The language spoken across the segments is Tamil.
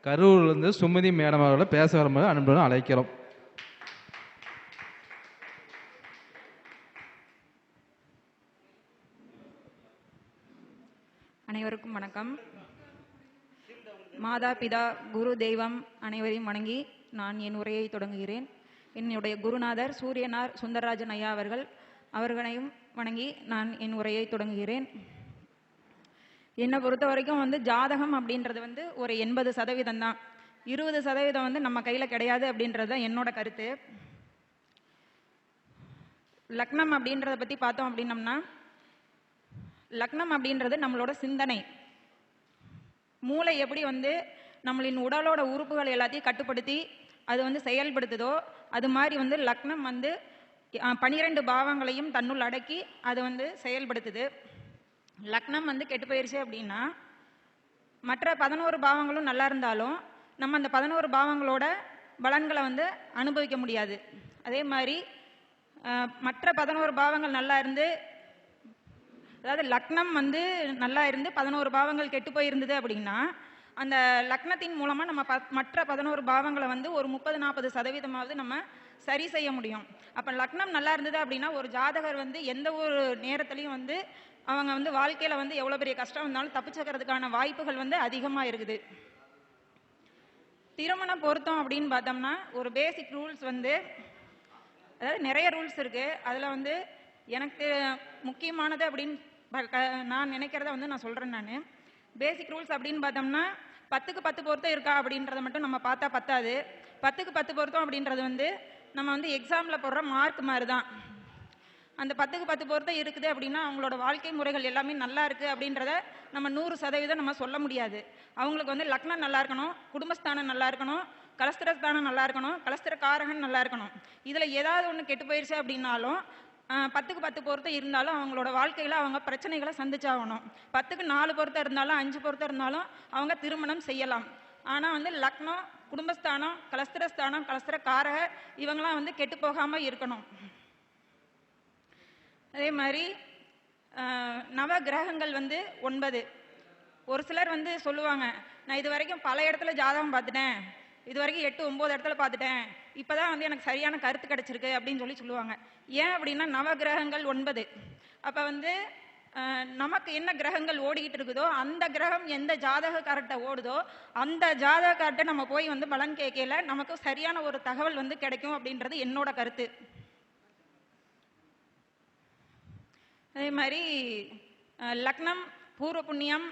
கரூர்லேருந்து சுமதி மேடம் அவர்களை பேச வரும்போது அன்புடன் அழைக்கிறோம். அனைவருக்கும் வணக்கம். மாதா பிதா குரு தெய்வம் அனைவரையும் வணங்கி நான் என் உரையை தொடங்குகிறேன். என்னுடைய குருநாதர் சூரியனார் சுந்தரராஜன் ஐயா அவர்களையும் வணங்கி நான் என் உரையை தொடங்குகிறேன். என்னை பொறுத்த வரைக்கும் ஜாதகம் அப்படின்றது ஒரு 80% தான். 20% நம்ம கையில் கிடையாது அப்படின்றது தான் என்னோட கருத்து. லக்னம் அப்படின்றத பற்றி பார்த்தோம் அப்படின்னம்னா, லக்னம் அப்படின்றது நம்மளோட சிந்தனை. மூளை எப்படி நம்மளின் உடலோட உறுப்புகள் எல்லாத்தையும் கட்டுப்படுத்தி அது செயல்படுத்துதோ, அது மாதிரி லக்னம் 12 பாவங்களையும் தன்னுள் அடக்கி அது செயல்படுத்துது. லக்னம் கெட்டு போயிருச்சு அப்படின்னா மற்ற 11 பாவங்களும் நல்லா இருந்தாலும் நம்ம அந்த 11 பாவங்களோட பலன்களை அனுபவிக்க முடியாது. அதே மாதிரி மற்ற 11 பாவங்கள் நல்லா இருந்து, அதாவது லக்னம் நல்லா இருந்து 11 பாவங்கள் கெட்டு போயிருந்தது அப்படின்னா அந்த லக்னத்தின் மூலமாக நம்ம மற்ற 11 பாவங்களை ஒரு 30-40% நம்ம சரி செய்ய முடியும். அப்போ லக்னம் நல்லா இருந்தது அப்படின்னா ஒரு ஜாதகர் எந்த ஒரு நேரத்துலையும் அவங்க வாழ்க்கையில் எவ்வளோ பெரிய கஷ்டம் வந்தாலும் தப்பிச்சுக்கிறதுக்கான வாய்ப்புகள் அதிகமாக இருக்குது. திருமணம் பொருத்தம் அப்படின்னு பார்த்தோம்னா ஒரு பேசிக் ரூல்ஸ் அதாவது நிறைய ரூல்ஸ் இருக்குது. அதில் எனக்கு முக்கியமானது அப்படின்னு நான் நினைக்கிறத நான் சொல்கிறேன். நான் பேசிக் ரூல்ஸ் அப்படின்னு பார்த்தோம்னா 10க்கு 10 பொருத்தம் இருக்கா அப்படின்றத மட்டும் நம்ம பார்த்தா பத்தாது. 10க்கு 10 பொருத்தம் அப்படின்றது நம்ம எக்ஸாமில் போடுற மார்க் மாதிரி தான். அந்த 10க்கு 10 பொருத்தம் இருக்குது அப்படின்னா அவங்களோட வாழ்க்கை முறைகள் எல்லாமே நல்லா இருக்குது அப்படின்றத நம்ம 100% நம்ம சொல்ல முடியாது. அவங்களுக்கு லக்னம் நல்லா இருக்கணும், குடும்பஸ்தானம் நல்லா இருக்கணும், கலஸ்திரஸ்தானம் நல்லா இருக்கணும், கலஸ்திர காரகன் நல்லா இருக்கணும். இதில் ஏதாவது ஒன்று கெட்டு போயிடுச்சு அப்படின்னாலும் 10க்கு 10 பொருத்தம் இருந்தாலும் அவங்களோட வாழ்க்கையில் அவங்க பிரச்சனைகளை சந்திச்சாகணும். 10க்கு 4 பொருத்தம் இருந்தாலும் 5 பொருத்தம் இருந்தாலும் அவங்க திருமணம் செய்யலாம். ஆனால் லக்னம், குடும்பஸ்தானம், கலஸ்திரஸ்தானம், கலஸ்திர காரக இவங்களாம் கெட்டு போகாமல் இருக்கணும். அதே மாதிரி நவ கிரகங்கள் 9. ஒரு சிலர் சொல்லுவாங்க, நான் இது வரைக்கும் பல இடத்துல ஜாதகம் பார்த்துட்டேன், இது வரைக்கும் 8-9 இடத்துல பார்த்துட்டேன், இப்போதான் எனக்கு சரியான கருத்து கிடைச்சிருக்கு அப்படின்னு சொல்லுவாங்க. ஏன் அப்படின்னா நவ கிரகங்கள் 9. அப்போ நமக்கு என்ன கிரகங்கள் ஓடிக்கிட்டு இருக்குதோ அந்த கிரகம் எந்த ஜாதகக்காரர்கிட்ட ஓடுதோ அந்த ஜாதகக்கார்ட்ட நம்ம போய் பலன் கேட்கல நமக்கு சரியான ஒரு தகவல் கிடைக்கும் அப்படின்றது என்னோட கருத்து. அதே மாதிரி லக்னம், பூர்வ புண்ணியம்,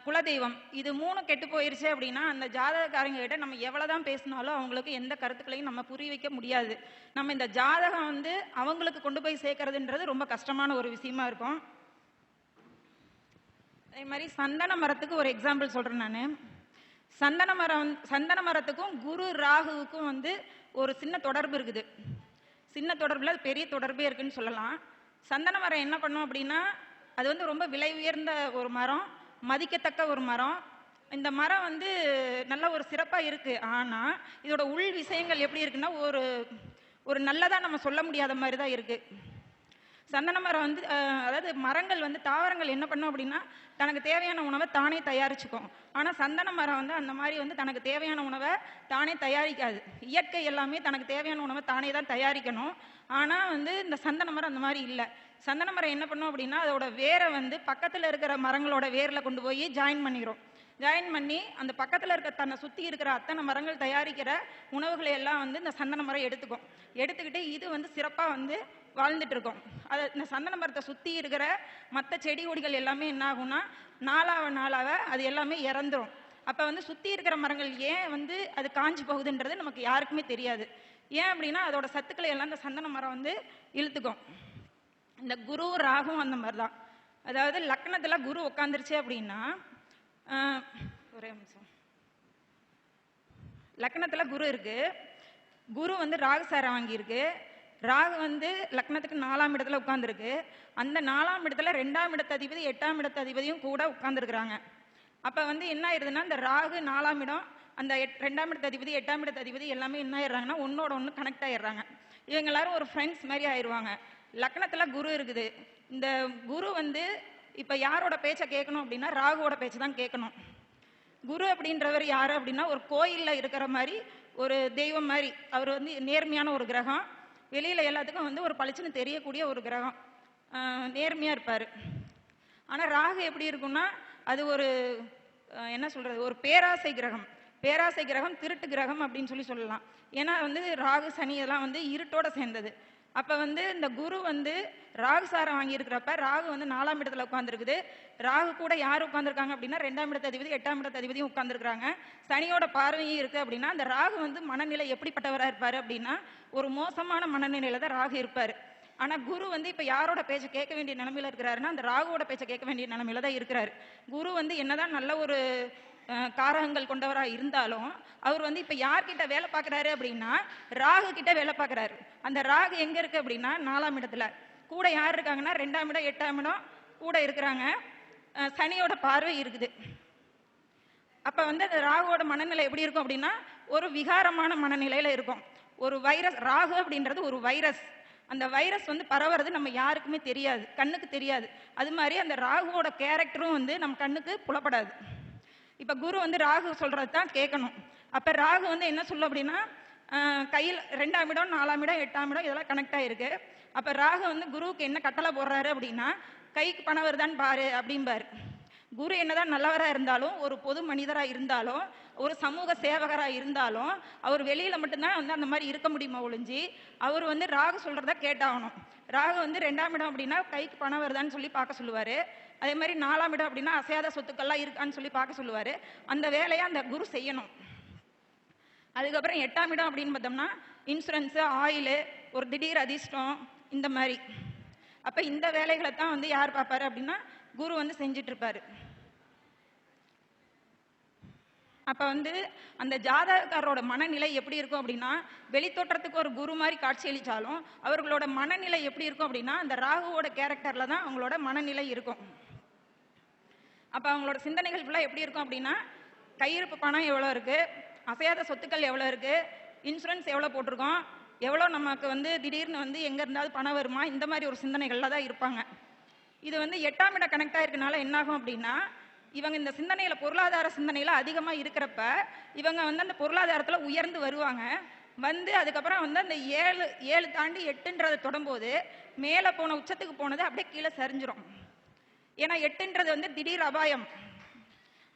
குலதெய்வம் இது 3 கெட்டு போயிருச்சு அப்படின்னா அந்த ஜாதகக்காரங்க கிட்ட நம்ம எவ்வளோதான் பேசினாலும் அவங்களுக்கு எந்த கருத்துக்களையும் நம்ம புரிய வைக்க முடியாது. நம்ம இந்த ஜாதகம் அவங்களுக்கு கொண்டு போய் சேர்க்கறதுன்றது ரொம்ப கஷ்டமான ஒரு விஷயமா இருக்கும். அதே மாதிரி சந்தன மரத்துக்கு ஒரு எக்ஸாம்பிள் சொல்கிறேன். நான் சந்தன மரத்துக்கும் குரு ராகுவுக்கும் ஒரு சின்ன தொடர்பு இருக்குது. சின்ன தொடர்பில் பெரிய தொடர்பே இருக்குன்னு சொல்லலாம். சந்தன மரம் என்ன பண்ணும் அப்படின்னா அது ரொம்ப விலை உயர்ந்த ஒரு மரம், மதிக்கத்தக்க ஒரு மரம். இந்த மரம் நல்ல ஒரு சிறப்பாக இருக்குது. ஆனால் இதோட உள் விஷயங்கள் எப்படி இருக்குன்னா ஒரு நல்லதாக நம்ம சொல்ல முடியாத மாதிரி தான் இருக்குது. சந்தன மரம் அதாவது மரங்கள் தாவரங்கள் என்ன பண்ணும் அப்படின்னா தனக்கு தேவையான உணவை தானே தயாரிச்சுக்கும். ஆனால் சந்தன மரம் அந்த மாதிரி தனக்கு தேவையான உணவை தானே தயாரிக்காது. இயற்கை எல்லாமே தனக்கு தேவையான உணவை தானே தான் தயாரிக்கணும். ஆனால் இந்த சந்தன மரம் அந்த மாதிரி இல்லை. சந்தன மரம் என்ன பண்ணும் அப்படின்னா அதோட வேரை பக்கத்தில் இருக்கிற மரங்களோட வேரில் கொண்டு போய் ஜாயின் பண்ணிக்கிறோம். ஜாயின் பண்ணி அந்த பக்கத்தில் இருக்க தன்னை சுற்றி இருக்கிற அத்தனை மரங்கள் தயாரிக்கிற உணவுகளை எல்லாம் இந்த சந்தன மரம் எடுத்துக்கிட்டு இது சிறப்பாக வாழ்ந்துட்டு இருக்கோம். அதை இந்த சந்தன மரத்தை சுற்றி இருக்கிற மற்ற செடி கொடிகள் எல்லாமே என்ன ஆகும்னா நாளாக அது எல்லாமே இறந்துடும். அப்போ சுற்றி இருக்கிற மரங்கள் ஏன் அது காஞ்சி போகுதுன்றது நமக்கு யாருக்குமே தெரியாது. ஏன் அப்படின்னா அதோட சத்துக்களை எல்லாம் இந்த சந்தன மரம் இழுத்துக்கும். இந்த குரு ராகும் அந்த மாதிரி தான். அதாவது லக்னத்தில் குரு உட்காந்துருச்சு அப்படின்னா ஒரே நிமிஷம், லக்னத்தில் குரு இருக்கு, குரு ராகு சாரை வாங்கியிருக்கு. ராகு லக்னத்துக்கு 4ஆம் இடத்துல உட்காந்துருக்கு. அந்த 4ஆம் இடத்துல 2ஆம் இடத்து அதிபதி 8ஆம் இடத்து அதிபதியும் கூட உட்காந்துருக்குறாங்க. அப்போ என்ன ஆயிடுதுன்னா இந்த ராகு 4ஆம் இடம், அந்த 2ஆம் இடத்து அதிபதி 8ஆம் இடத்து அதிபதி எல்லாமே என்ன ஆயிடுறாங்கன்னா ஒன்னோட ஒன்று கனெக்ட் ஆயிடுறாங்க. இவங்க எல்லாரும் ஒரு ஃப்ரெண்ட்ஸ் மாதிரி ஆயிடுவாங்க. லக்னத்தில் குரு இருக்குது. இந்த குரு இப்போ யாரோட பேச்சை கேட்கணும் அப்படின்னா ராகுவோட பேச்சு தான் கேட்கணும். குரு அப்படின்றவர் யாரு அப்படின்னா ஒரு கோயில்ல இருக்கிற மாதிரி ஒரு தெய்வம் மாதிரி. அவர் வந்து நேர்மையான ஒரு கிரகம். வெளியில எல்லாத்துக்கும் வந்து ஒரு பளிச்சுன்னு தெரியக்கூடிய ஒரு கிரகம். நேர்மையா இருப்பாரு. ஆனா ராகு எப்படி இருக்கும்னா அது ஒரு என்ன சொல்றது, ஒரு பேராசை கிரகம். பேராசை கிரகம், திருட்டு கிரகம் அப்படின்னு சொல்லலாம். ஏன்னா வந்து ராகு சனி இதெல்லாம் வந்து இருட்டோட சேர்ந்தது. அப்ப வந்து இந்த குரு வந்து ராகு சாரம் வாங்கி இருக்கிறப்ப ராகு வந்து 4ஆம் இடத்துல உட்கார்ந்துருக்குது. ராகு கூட யார் உட்கார்ந்துருக்காங்க அப்படின்னா 2ஆம் இடத்து அதிபதி 8ஆம் இடத்து அதிபதியும் உட்கார்ந்துருக்காங்க. சனியோட பார்வையும் இருக்கு அப்படின்னா அந்த ராகு வந்து மனநிலை எப்படிப்பட்டவராக இருப்பாரு அப்படின்னா ஒரு மோசமான மனநிலையில தான் ராகு இருப்பாரு. ஆனா குரு வந்து இப்ப யாரோட பேச்சை கேட்க வேண்டிய நிலைமையில இருக்கிறாருன்னா அந்த ராகுவோட பேச்சை கேட்க வேண்டிய நிலைமையில தான் இருக்கிறாரு. குரு வந்து என்னதான் நல்ல ஒரு காரகங்கள் கொண்டவராக இருந்தாலும் அவர் வந்து இப்ப யார்கிட்ட வேலை பார்க்கிறாரு அப்படின்னா ராகு கிட்ட வேலை பார்க்கிறாரு. அந்த ராகு எங்க இருக்கு அப்படின்னா 4ஆம் இடத்துல. கூட யார் இருக்காங்கன்னா 2ஆம் இடம் 8ஆம் இடம் கூட இருக்கிறாங்க. சனியோட பார்வை இருக்குது. அப்ப வந்து அந்த ராகுவோட மனநிலை எப்படி இருக்கும் அப்படின்னா ஒரு விகாரமான மனநிலையில இருக்கும். ஒரு வைரஸ், ராகு அப்படின்றது ஒரு வைரஸ். அந்த வைரஸ் வந்து பரவுறது நம்ம யாருக்குமே தெரியாது, கண்ணுக்கு தெரியாது. அது மாதிரி அந்த ராகுவோட கேரக்டரும் வந்து நம்ம கண்ணுக்கு புலப்படாது. இப்ப குரு வந்து ராகு சொல்றது தான் கேட்கணும். அப்ப ராகு வந்து என்ன சொல்லும் அப்படின்னா கையில் 2ஆம் இடம் 4ஆம் இடம் 8ஆம் இடம் இதெல்லாம் கனெக்ட் ஆயிருக்கு. அப்ப ராகு வந்து குருவுக்கு என்ன கட்டளை போடுறாரு அப்படின்னா கைக்கு பணம் வருதான்னு பாரு அப்படிம்பாரு. குரு என்னதான் நல்லவராக இருந்தாலும் ஒரு பொது மனிதராக இருந்தாலும் ஒரு சமூக சேவகராக இருந்தாலும் அவர் வெளியில மட்டும்தான் வந்து அந்த மாதிரி இருக்க முடியுமா ஒழிஞ்சு அவர் வந்து ராகு சொல்றத கேட்டாகணும். ராகு வந்து 2ஆம் இடம் அப்படின்னா கைக்கு பணம் வருதான்னு சொல்லி பார்க்க சொல்லுவாரு. அதே மாதிரி 4ஆம் இடம் அப்படின்னா அசையாத சொத்துக்கள்லாம் இருக்கான்னு சொல்லி பார்க்க சொல்லுவாரு. அந்த வேலையை அந்த குரு செய்யணும். அதுக்கப்புறம் 8ஆம் இடம் அப்படின்னு பார்த்தோம்னா இன்சூரன்ஸு, ஆயிலு, ஒரு திடீர் அதிர்ஷ்டம், இந்த மாதிரி. அப்ப இந்த வேலைகளை தான் வந்து யார் பார்ப்பாரு அப்படின்னா குரு வந்து செஞ்சிட்டு இருப்பாரு. அப்ப வந்து அந்த ஜாதகக்காரரோட மனநிலை எப்படி இருக்கும் அப்படின்னா வெளித்தோற்றத்துக்கு ஒரு குரு மாதிரி காட்சியளிச்சாலும் அவர்களோட மனநிலை எப்படி இருக்கும் அப்படின்னா அந்த ராகுவோட கேரக்டர்ல தான் அவங்களோட மனநிலை இருக்கும். அப்ப அவங்களோட சிந்தனைகள் ஃபுல்லா எப்படி இருக்கும் அப்படின்னா கையிருப்பு பணம் எவ்வளவு இருக்கு, அசையாத சொத்துக்கள் எவ்வளவு இருக்கு, இன்சூரன்ஸ் எவ்வளவு போட்டிருக்கோம், எவ்வளவு நமக்கு வந்து திடீர்னு வந்து எங்க இருந்தாவது பணம் வருமா, இந்த மாதிரி ஒரு சிந்தனைகள்ல தான் இருப்பாங்க. இது வந்து 8ஆம் இடம் கனெக்ட் ஆயிருக்கனால என்ன ஆகும் அப்படின்னா இவங்க இந்த சிந்தனையில பொருளாதார சிந்தனையில அதிகமா இருக்கிறப்ப இவங்க வந்து அந்த பொருளாதாரத்துல உயர்ந்து வருவாங்க. வந்து அதுக்கப்புறம் வந்து அந்த 7 தாண்டி 8ன்றதை தொடும்போது மேல போன உச்சத்துக்கு போனது அப்படியே கீழே சரிஞ்சிரும். ஏன்னா 8ன்றது வந்து திடீர் அபாயம்,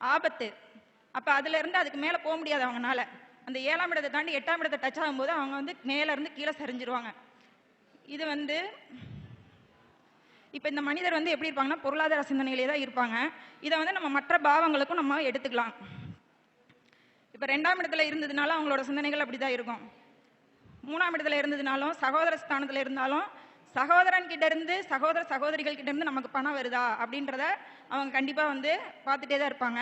ஆபத்து. அப்ப அதுல இருந்து அதுக்கு மேல போக முடியாது அவங்கனால. அந்த 7ஆம் இடத்தை தாண்டி 8ஆம் இடத்தை டச் ஆகும்போது அவங்க வந்து மேல இருந்து கீழே சரிஞ்சிருவாங்க. இது வந்து இப்ப இந்த மனிதர் வந்து எப்படி இருப்பாங்கன்னா பொருளாதார சிந்தனையிலே தான் இருப்பாங்க. இதை வந்து நம்ம மற்ற பாவங்களுக்கும் நம்ம எடுத்துக்கலாம். இப்ப 2ஆம் இடத்துல இருந்ததுனால அவங்களோட சிந்தனைகள் அப்படிதான் இருக்கும். 3ஆம் இடத்துல இருந்ததுனாலும் சகோதர ஸ்தானத்துல இருந்தாலும் சகோதரன் கிட்ட இருந்து சகோதர சகோதரிகள் கிட்ட இருந்து நமக்கு பணம் வருதா அப்படின்றத அவங்க கண்டிப்பா வந்து பார்த்துட்டே தான் இருப்பாங்க.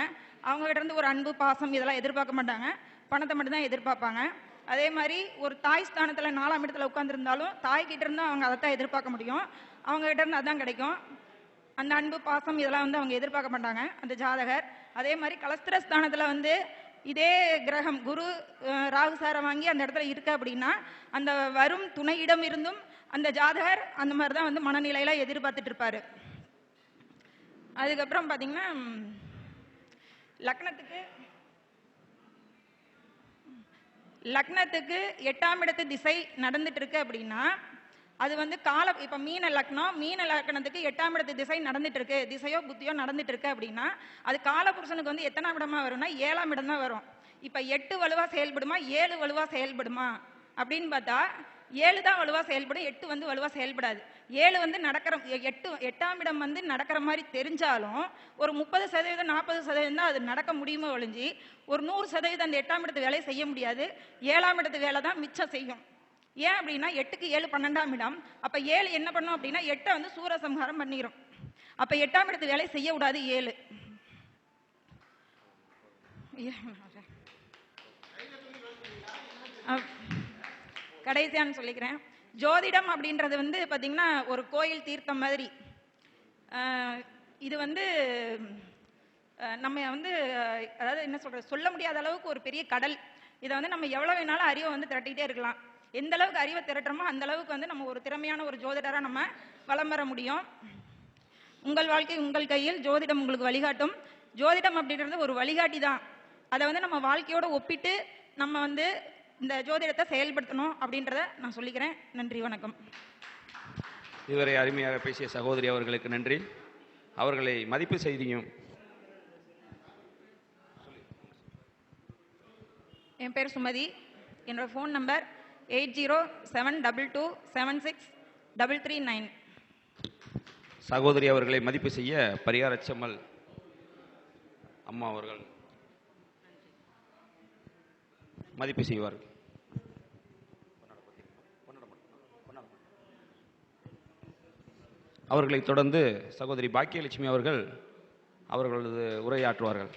அவங்க கிட்ட இருந்து ஒரு அன்பு பாசம் இதெல்லாம் எதிர்பார்க்க மாட்டாங்க, பணத்தை மட்டும்தான் எதிர்பார்ப்பாங்க. அதே மாதிரி ஒரு தாய் ஸ்தானத்துல 4ஆம் இடத்துல உட்கார்ந்துருந்தாலும் தாய் கிட்ட இருந்து அவங்க அதைத்தான் எதிர்பார்க்க முடியும். அவங்க கிட்ட இருந்து அதான் கிடைக்கும். அந்த அன்பு பாசம் இதெல்லாம் வந்து அவங்க எதிர்பார்க்க மாட்டாங்க அந்த ஜாதகர். அதே மாதிரி கலஸ்திர ஸ்தானத்துல வந்து இதே கிரகம் குரு ராகுசாரம் வாங்கி அந்த இடத்துல இருக்கு அப்படின்னா அந்த வரும் துணையிடம் இருந்தும் அந்த ஜாதகர் அந்த மாதிரிதான் வந்து மனநிலையில எதிர்பார்த்துட்டு இருப்பாரு. அதுக்கப்புறம் பாத்தீங்கன்னா லக்னத்துக்கு 8ஆம் இடத்து திசை நடந்துட்டு இருக்கு அப்படின்னா அது வந்து இப்ப மீன லக்னத்துக்கு 8ஆம் இடத்து திசை நடந்துட்டு இருக்கு, திசையோ புத்தியோ நடந்துட்டு இருக்கு அப்படின்னா அது காலபுருஷனுக்கு வந்து எத்தனாம் இடமா வரும்னா 7ஆம் இடம் தான் வரும். இப்ப 8 வலுவா செயல்படுமா 7 வலுவா செயல்படுமா அப்படின்னு பார்த்தா 7 தான் வலுவா செயல்படும், 8 வந்து வலுவா செயல்படாது. 7 வந்து 8ஆம் இடம் வந்து நடக்கிற மாதிரி தெரிஞ்சாலும் ஒரு 30% 40% தான் அது நடக்க முடியுமோ ஒழிஞ்சு ஒரு 100% அந்த 8ஆம் இடத்து வேலையை செய்ய முடியாது. 7ஆம் இடத்து வேலை தான் மிச்சம் செய்யும். ஏன் அப்படின்னா 8க்கு 7 12ஆம் இடம். அப்ப 7 என்ன பண்ணும் அப்படின்னா 8 வந்து சூரசம்ஹாரம் பண்ணிரும். அப்ப 8ஆம் இடத்து வேலை செய்ய விடாது 7. கடைசியான்னு சொல்லிக்கிறேன். ஜோதிடம் அப்படின்றது வந்து பாத்தீங்கன்னா ஒரு கோயில் தீர்த்தம் மாதிரி. இது வந்து நம்ம வந்து அதாவது என்ன சொல்றது சொல்ல முடியாத அளவுக்கு ஒரு பெரிய கடல். இதை வந்து நம்ம எவ்வளவு வேணாலும் அறிவை வந்து திரட்டிகிட்டே இருக்கலாம். எந்த அளவுக்கு அறிவை திரட்டுறோமோ அந்த அளவுக்கு வந்து நம்ம ஒரு திறமையான ஒரு ஜோதிடரா நம்ம வலம் வர முடியும். உங்கள் வாழ்க்கை உங்கள் கையில், ஜோதிடம் உங்களுக்கு வழிகாட்டும். ஜோதிடம் அப்படின்றது ஒரு வழிகாட்டி தான். அதை வந்து நம்ம வாழ்க்கையோட ஒப்பிட்டு நம்ம வந்து இந்த ஜோதிடத்தை செயல்படுத்தணும் அப்படின்றத நான் சொல்லிக்கிறேன். நன்றி, வணக்கம். இதுவரை அருமையாக பேசிய சகோதரி அவர்களுக்கு நன்றி. அவர்களை மதிப்பு செய்தியும். என் பேர் சுமதி. என்னோட ஃபோன் நம்பர் 8072276339. சகோதரி அவர்களை மதிப்பு செய்ய பரிகாரச்சம்மல் அம்மா அவர்கள் மதிப்பு செய்வார்கள். அவர்களைத் தொடர்ந்து சகோதரி பாக்கியலட்சுமி அவர்கள் அவர்களது உரையாற்றுவார்கள்.